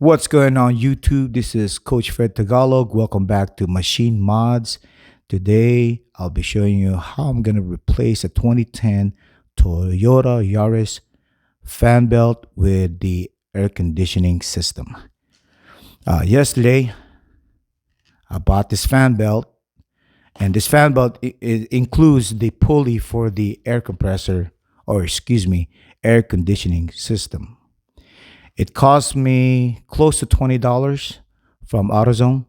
What's going on YouTube? This is Coach Fred Tagalog. Welcome back to Machine Mods. Today I'll be showing you how I'm going to replace a 2010 Toyota Yaris fan belt with the air conditioning system. Yesterday I bought this fan belt, and this fan belt it includes the pulley for the air compressor, or excuse me, air conditioning system. It cost me close to $20 from AutoZone,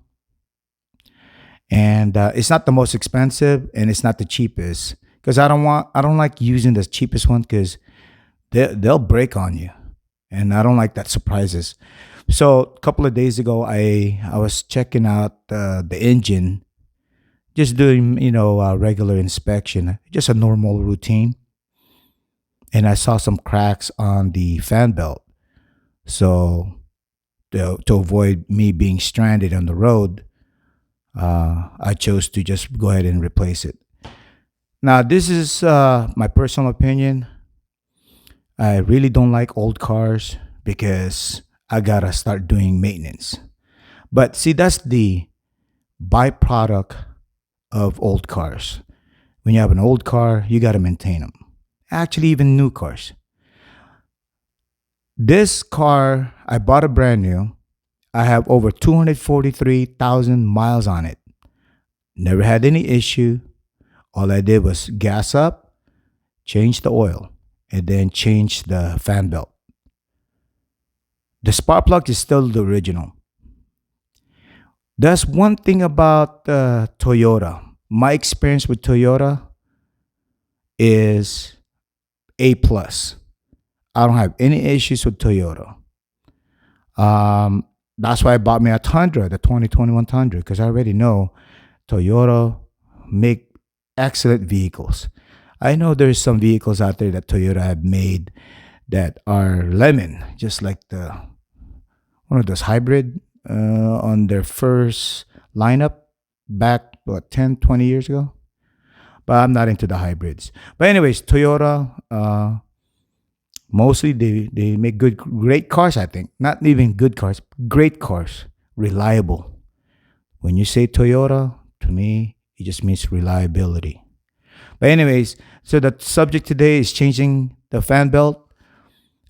and it's not the most expensive, and it's not the cheapest because I don't like using the cheapest one because they'll break on you, and I don't like that surprises. So a couple of days ago, I was checking out the engine, just doing a regular inspection, just a normal routine, and I saw some cracks on the fan belt. So to avoid me being stranded on the road, I chose to just go ahead and replace it. Now, this is my personal opinion. I really don't like old cars because I gotta start doing maintenance. But see, that's the byproduct of old cars. When you have an old car, you gotta maintain them. Actually, even new cars. This car, I bought a brand new. I have over 243,000 miles on it. Never had any issue. All I did was gas up, change the oil, and then change the fan belt. The spark plug is still the original. That's one thing about Toyota. My experience with Toyota is A plus. I don't have any issues with Toyota. That's why I bought me a Tundra, the 2021 Tundra, because I already know Toyota make excellent vehicles. I know there's some vehicles out there that Toyota have made that are lemon, just like the one of those hybrid on their first lineup back, what, 10, 20 years ago? But I'm not into the hybrids. But anyways, Toyota, mostly they make great cars, I think. Not even good cars, great cars, reliable. When you say Toyota, to me, it just means reliability. But anyways, so the subject today is changing the fan belt.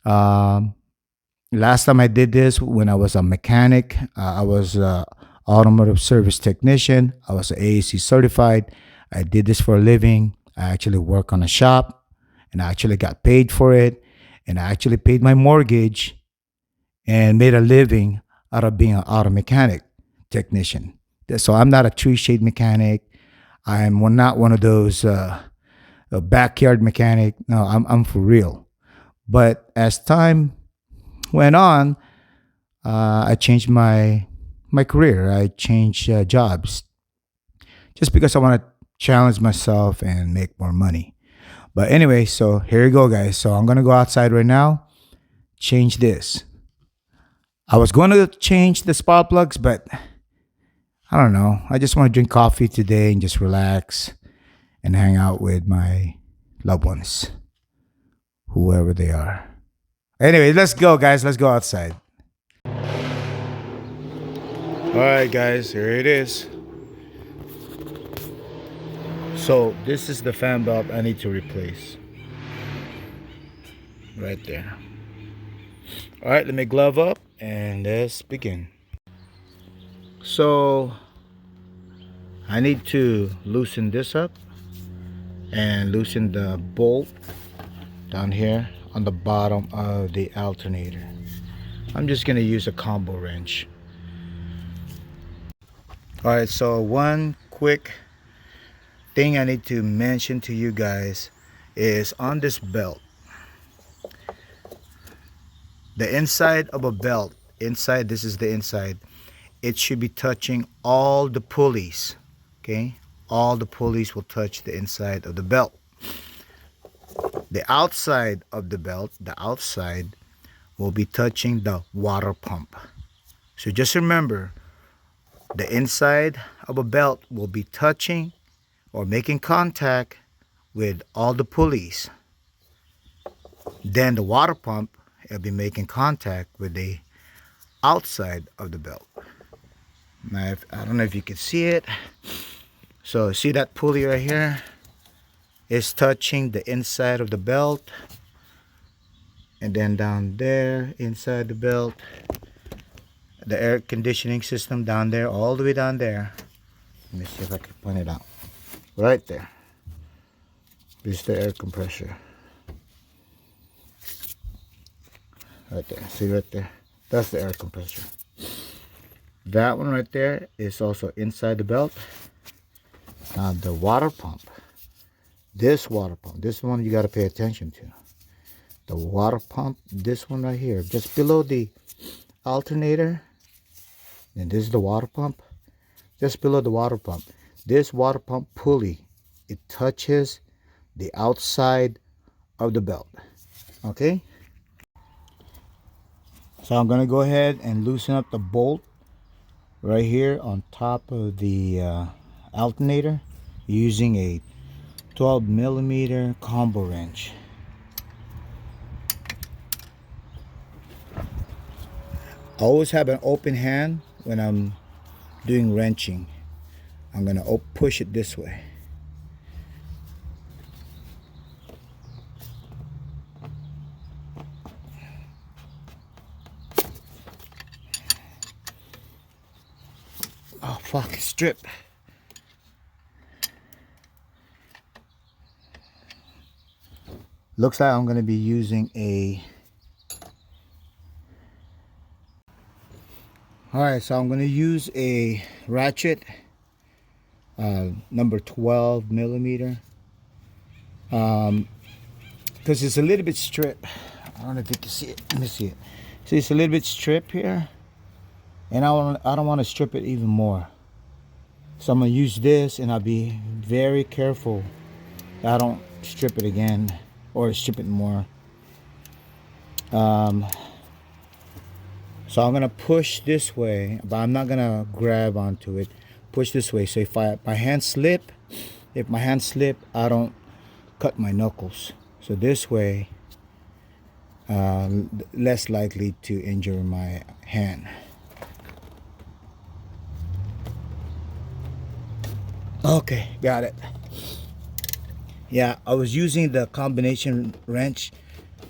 Last time I did this when I was a mechanic, I was a automotive service technician. I was AAC certified. I did this for a living. I actually work on a shop, and I actually got paid for it. And I actually paid my mortgage and made a living out of being an auto mechanic technician. So I'm not a tree shade mechanic. Not one of those a backyard mechanic. No, I'm for real. But as time went on, I changed my career. I changed jobs just because I want to challenge myself and make more money. But anyway, so here you go, guys. So I'm gonna go outside right now, change this. I was going to change the spark plugs, but I don't know. I just want to drink coffee today and just relax and hang out with my loved ones, whoever they are. Anyway, let's go, guys. Let's go outside. All right, guys, here it is. So this is the fan belt I need to replace. Right there. All right, let me glove up and let's begin. So I need to loosen this up and loosen the bolt down here on the bottom of the alternator. I'm just gonna use a combo wrench. All right, so one quick thing I need to mention to you guys is on this belt, the inside of a belt, this is the inside, it should be touching all the pulleys. Okay, all the pulleys will touch the inside of the belt. The outside of the belt, the outside, will be touching the water pump. So just remember, the inside of a belt will be touching or making contact with all the pulleys. Then the water pump will be making contact with the outside of the belt. Now, I don't know if you can see it. So see that pulley right here is touching the inside of the belt, and then down there inside the belt, the air conditioning system down there, all the way down there. Let me see if I can point it out. Right there. This is the air compressor. Right there. See right there? That's the air compressor. That one right there is also inside the belt. Now the water pump. This water pump. This one you got to pay attention to. The water pump. This one right here. Just below the alternator. And this is the water pump. Just below the water pump. This water pump pulley. It touches the outside of the belt. Okay? So I'm going to go ahead and loosen up the bolt right here on top of the alternator using a 12 millimeter combo wrench. I always have an open hand when I'm doing wrenching. I'm going to push it this way. Oh fuck, strip. Looks like I'm going to be using a... Alright, so I'm going to use a ratchet, number 12 millimeter. Because it's a little bit strip. I don't know if you can see it. Let me see it. See, it's a little bit strip here. And I don't want to strip it even more. So I'm going to use this, and I'll be very careful that I don't strip it again or strip it more. So I'm going to push this way, but I'm not going to grab onto it. Push this way. So if my hand slip, I don't cut my knuckles. So this way, less likely to injure my hand. Okay, got it. Yeah, I was using the combination wrench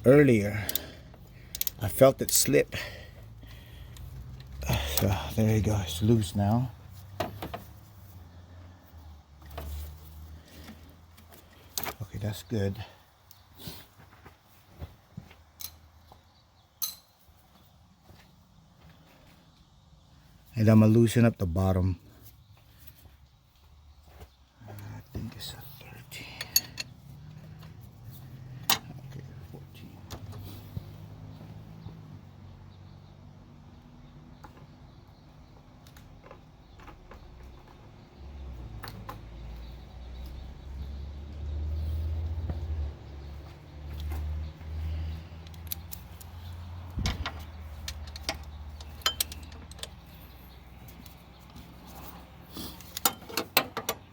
earlier. I felt it slip. So there you go, it's loose now. Okay, that's good. And I'm gonna loosen up the bottom. I think it's a 13. Okay, 14.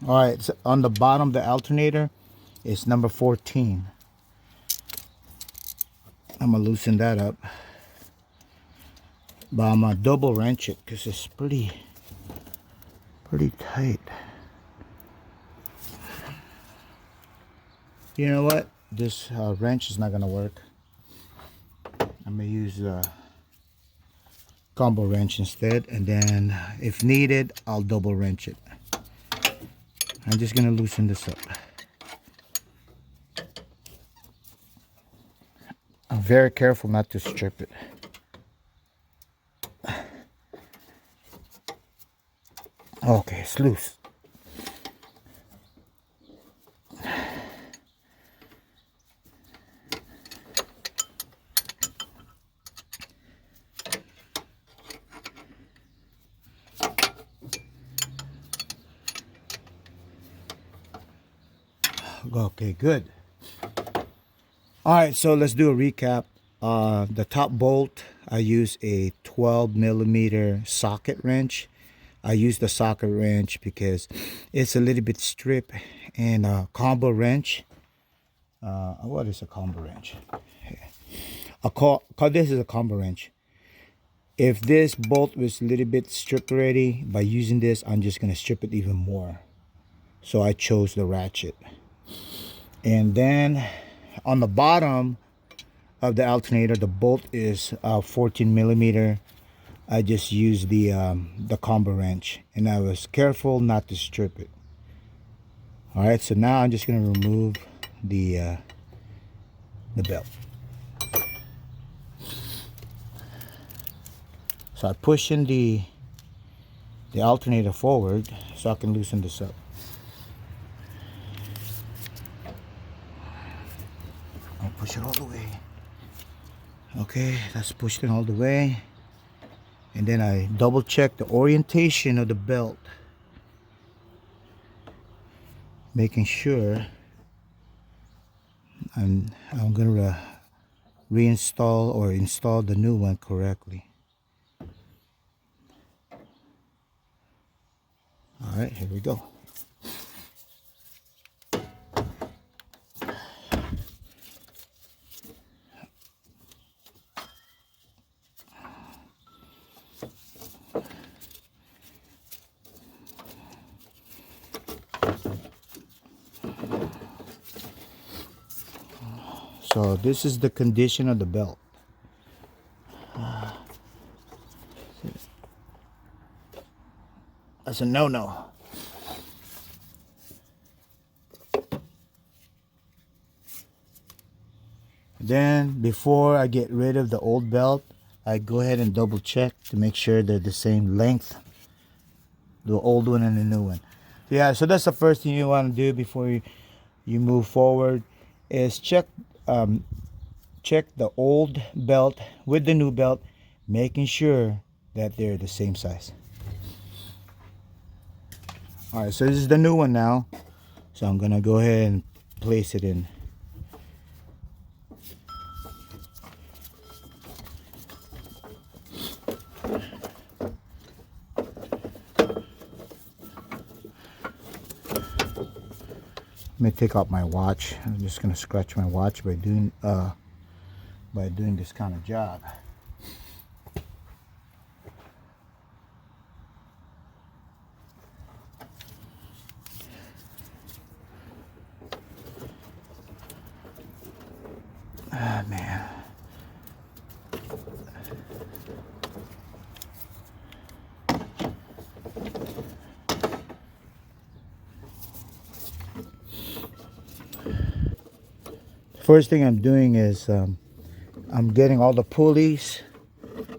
All right, so on the bottom of the alternator is number 14. I'm gonna loosen that up, but I'm gonna double wrench it because it's pretty tight. You know what? This wrench is not gonna work. I'm gonna use a combo wrench instead, and then if needed, I'll double wrench it. I'm just gonna loosen this up. I'm very careful not to strip it. Okay, it's loose. Okay, good. All right, so let's do a recap. The top bolt, I use a 12 millimeter socket wrench. I use the socket wrench because it's a little bit strip, and a combo wrench. What is a combo wrench? This is a combo wrench. If this bolt was a little bit stripped already, by using this, I'm just going to strip it even more. So I chose the ratchet. And then on the bottom of the alternator, the bolt is 14 millimeter. I just used the combo wrench, and I was careful not to strip it. All right, so now I'm just going to remove the belt. So I push in the alternator forward so I can loosen this up. I'll push it all the way. Okay, that's pushed in all the way. And then I double check the orientation of the belt, making sure I'm gonna reinstall or install the new one correctly. All right, here we go. So this is the condition of the belt. That's a no-no. Then before I get rid of the old belt, I go ahead and double check to make sure they're the same length, the old one and the new one. Yeah, so that's the first thing you want to do before you move forward, is check the old belt with the new belt, making sure that they're the same size. All right, so this is the new one now, so I'm gonna go ahead and place it in. Let me take out my watch. I'm just gonna scratch my watch by doing this kind of job. Ah, man. First thing I'm doing is I'm getting all the pulleys,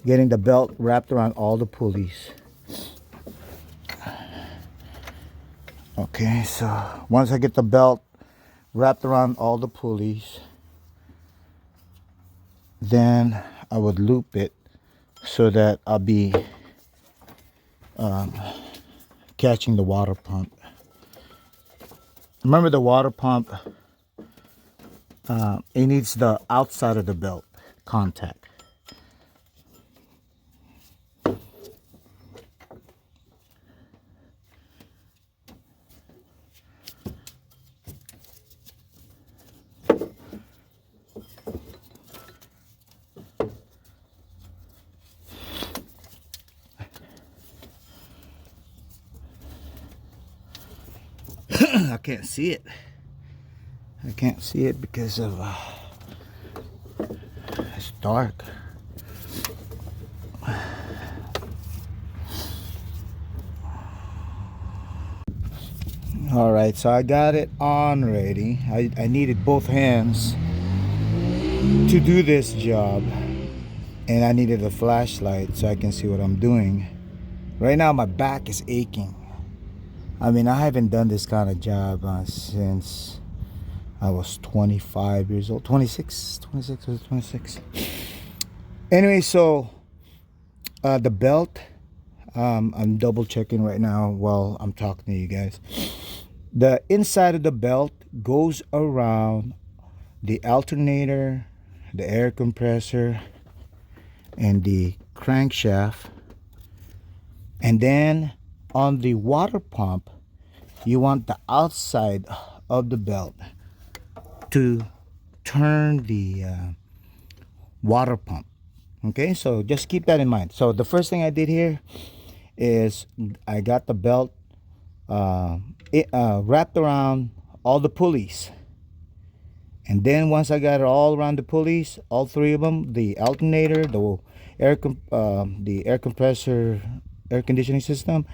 getting the belt wrapped around all the pulleys. Okay, so once I get the belt wrapped around all the pulleys, then I would loop it so that I'll be catching the water pump. Remember, the water pump, it needs the outside of the belt contact. I can't see it. I can't see it because of it's dark. All right, so I got it on ready. I needed both hands to do this job, and I needed a flashlight so I can see what I'm doing. Right now my back is aching. I mean, I haven't done this kind of job since I was 25 years old. 26 or 26. Anyway, so the belt, I'm double checking right now while I'm talking to you guys. The inside of the belt goes around the alternator, the air compressor, and the crankshaft. And then on the water pump, you want the outside of the belt to turn the water pump. Okay, so just keep that in mind. So the first thing I did here is I got the belt wrapped around all the pulleys. And then once I got it all around the pulleys, all three of them, the alternator, the air compressor, air conditioning system,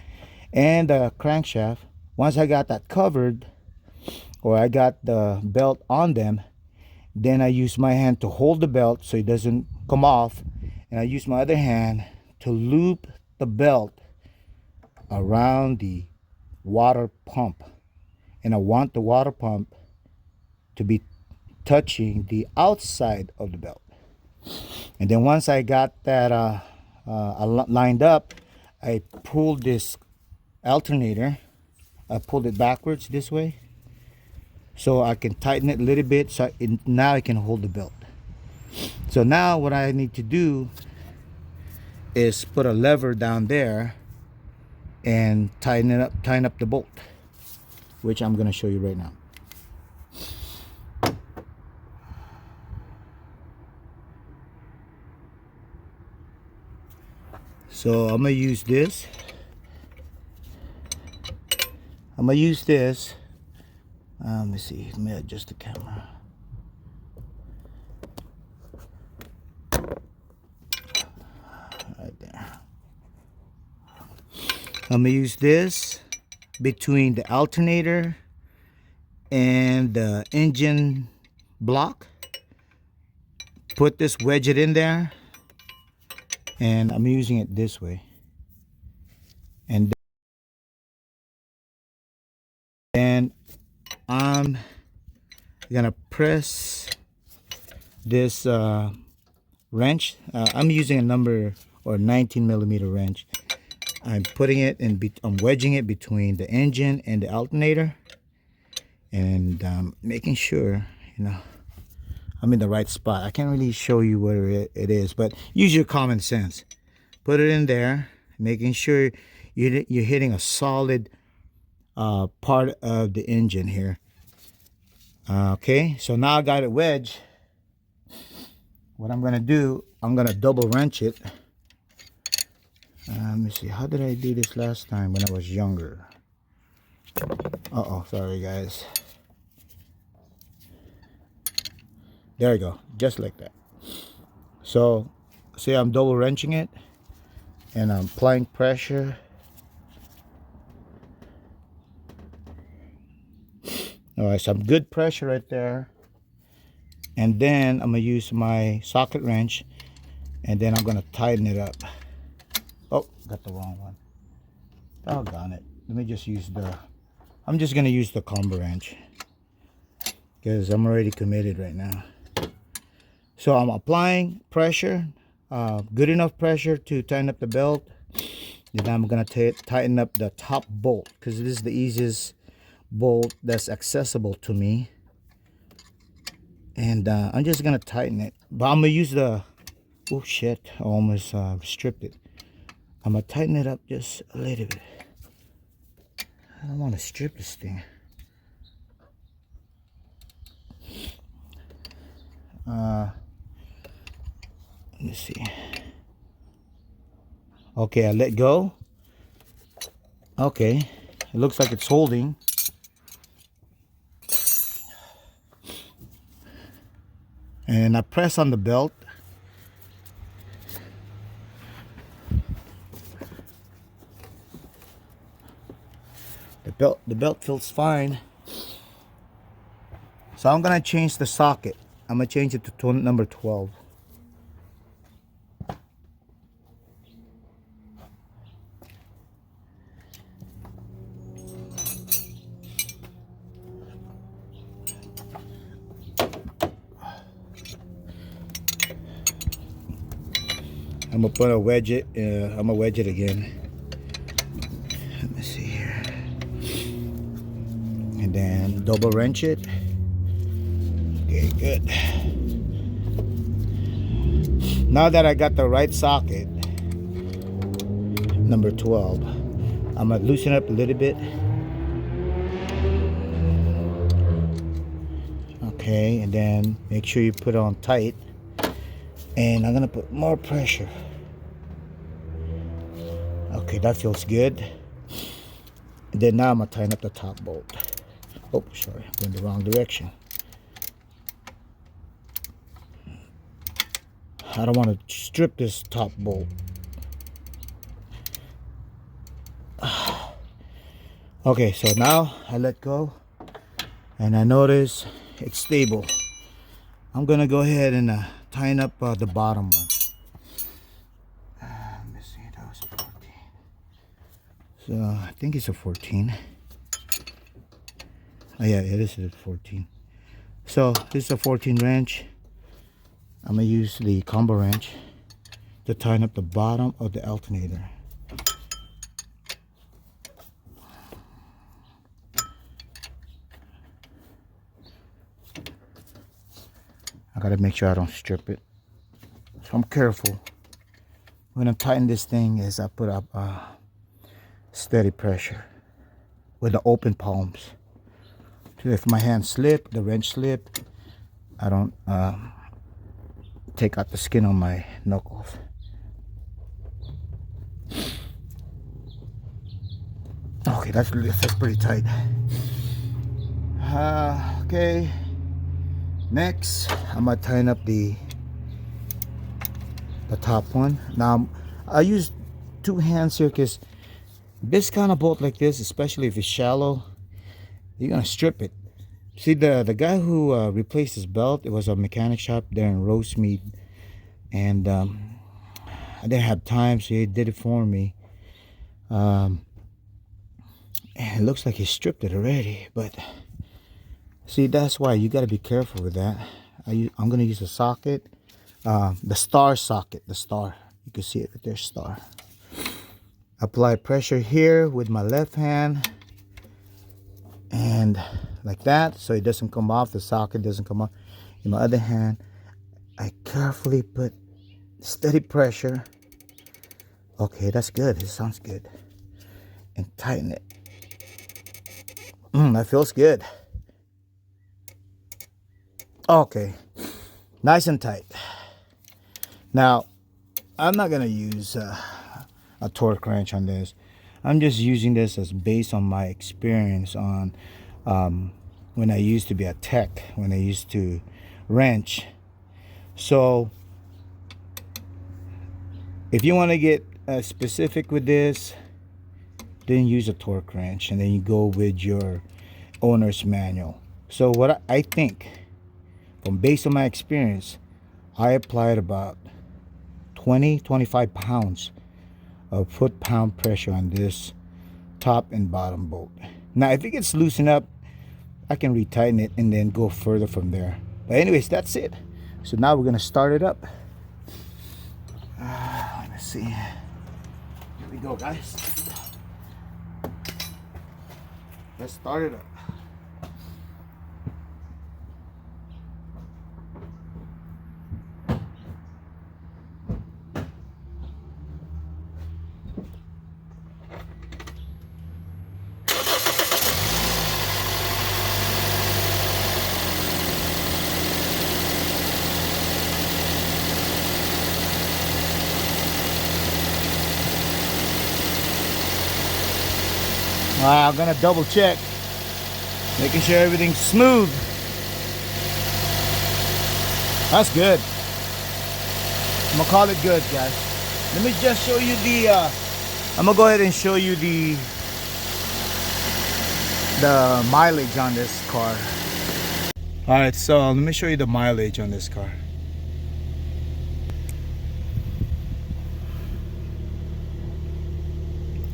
and the crankshaft, once I got that covered, or I got the belt on them, then I use my hand to hold the belt so it doesn't come off, and I use my other hand to loop the belt around the water pump. And I want the water pump to be touching the outside of the belt. And then once I got that lined up, I pulled this alternator. I pulled it backwards this way so I can tighten it a little bit, so now I can hold the belt. So now what I need to do is put a lever down there and tighten up the bolt, which I'm going to show you right now. So I'm gonna use this. Let me see. Let me adjust the camera. Right there. I'm gonna use this between the alternator and the engine block. Put this, wedge it in there, and I'm using it this way. And then I'm gonna press this wrench. I'm using a number or 19 millimeter wrench. I'm putting it in, I'm wedging it between the engine and the alternator, and making sure, I'm in the right spot. I can't really show you where it is, but use your common sense. Put it in there, making sure you're hitting a solid part of the engine here. Okay, so now I got it wedged. What I'm gonna do, I'm gonna double wrench it. Let me see, how did I do this last time when I was younger? Sorry guys. There we go, just like that. So see, I'm double wrenching it and I'm applying pressure. All right, some good pressure right there. And then I'm gonna use my socket wrench, and then I'm gonna tighten it up. Oh, got the wrong one. Doggone it. Let me just use I'm just gonna use the combo wrench because I'm already committed right now. So I'm applying pressure, good enough pressure to tighten up the belt. Then I'm gonna tighten up the top bolt because this is the easiest bolt that's accessible to me. And I'm just gonna tighten it, but I'm gonna use the, oh shit, I almost stripped it. I'm gonna tighten it up just a little bit. I don't want to strip this thing. Let me see. Okay, I let go. Okay, it looks like it's holding. And I press on the belt. The belt feels fine. So I'm gonna change the socket. I'm gonna change it to number 12. I'm gonna put a wedge it. I'm gonna wedge it again. Let me see here, and then double wrench it. Okay, good. Now that I got the right socket, number 12, I'm gonna loosen up a little bit. Okay, and then make sure you put it on tight. And I'm gonna put more pressure. Okay, that feels good. And then now I'm gonna tighten up the top bolt. Oh, sorry, I'm going the wrong direction. I don't want to strip this top bolt. Okay, so now I let go and I notice it's stable. I'm gonna go ahead and tighten up the bottom one. Let me see, that was a 14. So I think it's a 14. Oh yeah, it is a 14. So this is a 14 wrench. I'm gonna use the combo wrench to tighten up the bottom of the alternator. I gotta make sure I don't strip it. So I'm careful. When I tighten this thing is I put up steady pressure with the open palms. So if my hand slip, the wrench slip, I don't take out the skin on my knuckles. Okay, that's pretty tight. Okay. Next, I'm gonna tighten up the top one. Now, I use two hands here because this kind of bolt like this, especially if it's shallow, you're gonna strip it. See, the guy who replaced his belt, it was a mechanic shop there in Rosemead, and I didn't have time, so he did it for me. And it looks like he stripped it already, but see, that's why you got to be careful with that. I'm gonna use a socket, the star socket, the star. You can see it right there, star. Apply pressure here with my left hand, and like that, so it doesn't come off. The socket doesn't come off. In my other hand, I carefully put steady pressure. Okay, that's good. It sounds good. And tighten it. That feels good. Okay, nice and tight. Now, I'm not gonna use a torque wrench on this. I'm just using this as based on my experience on when I used to be a tech, when I used to wrench. So if you want to get specific with this, then use a torque wrench, and then you go with your owner's manual. So what I think, based on my experience, I applied about 25 pounds of foot-pound pressure on this top and bottom bolt. Now, if it gets loosened up, I can retighten it and then go further from there. But anyways, that's it. So now we're gonna start it up. Let me see. Here we go, guys. Let's start it up. I'm gonna double check, making sure everything's smooth. That's good. I'm gonna call it good, guys. Let me just show you the I'm gonna go ahead and show you the mileage on this car. All right, so let me show you the mileage on this car.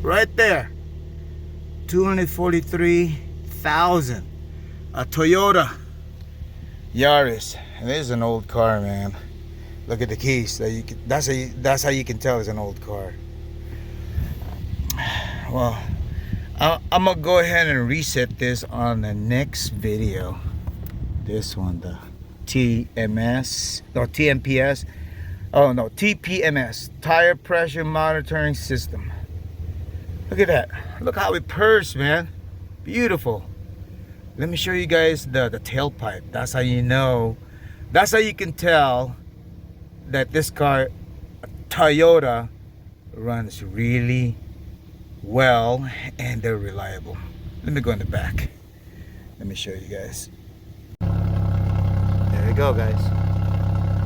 Right there, 243,000. A Toyota Yaris. And this is an old car, man. Look at the keys. That's how you can tell it's an old car. Well, I'm gonna go ahead and reset this on the next video. This one, the TMS or TMPS. Oh no, TPMS, tire pressure monitoring system. Look at that. Look how it purrs, man. Beautiful. Let me show you guys the tailpipe. That's how you know. That's how you can tell that this car, Toyota, runs really well and they're reliable. Let me go in the back. Let me show you guys. There you go, guys.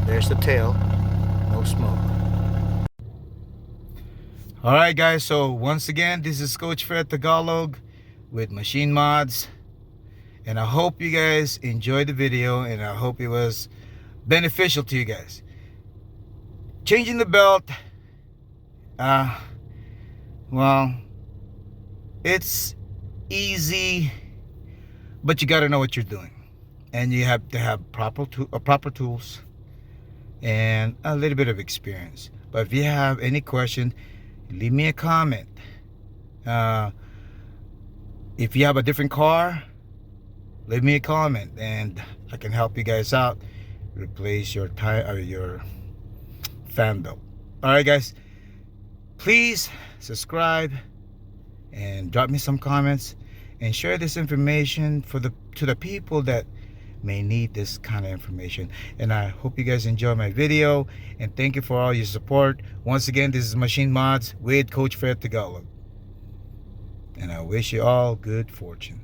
There's the tail. No smoke. Alright guys, so once again, this is Coach Fred Tagalog with Machine Mods. And I hope you guys enjoyed the video and I hope it was beneficial to you guys. Changing the belt, well, it's easy, but you got to know what you're doing, and you have to have proper tools and a little bit of experience. But if you have any question, leave me a comment. If you have a different car, leave me a comment and I can help you guys out. Replace your tire or your fan belt. All right, guys. Please subscribe and drop me some comments and share this information to the people that may need this kind of information. And I hope you guys enjoy my video and thank you for all your support. Once again, this is Machine Mods with Coach Fred Tagalog. And I wish you all good fortune.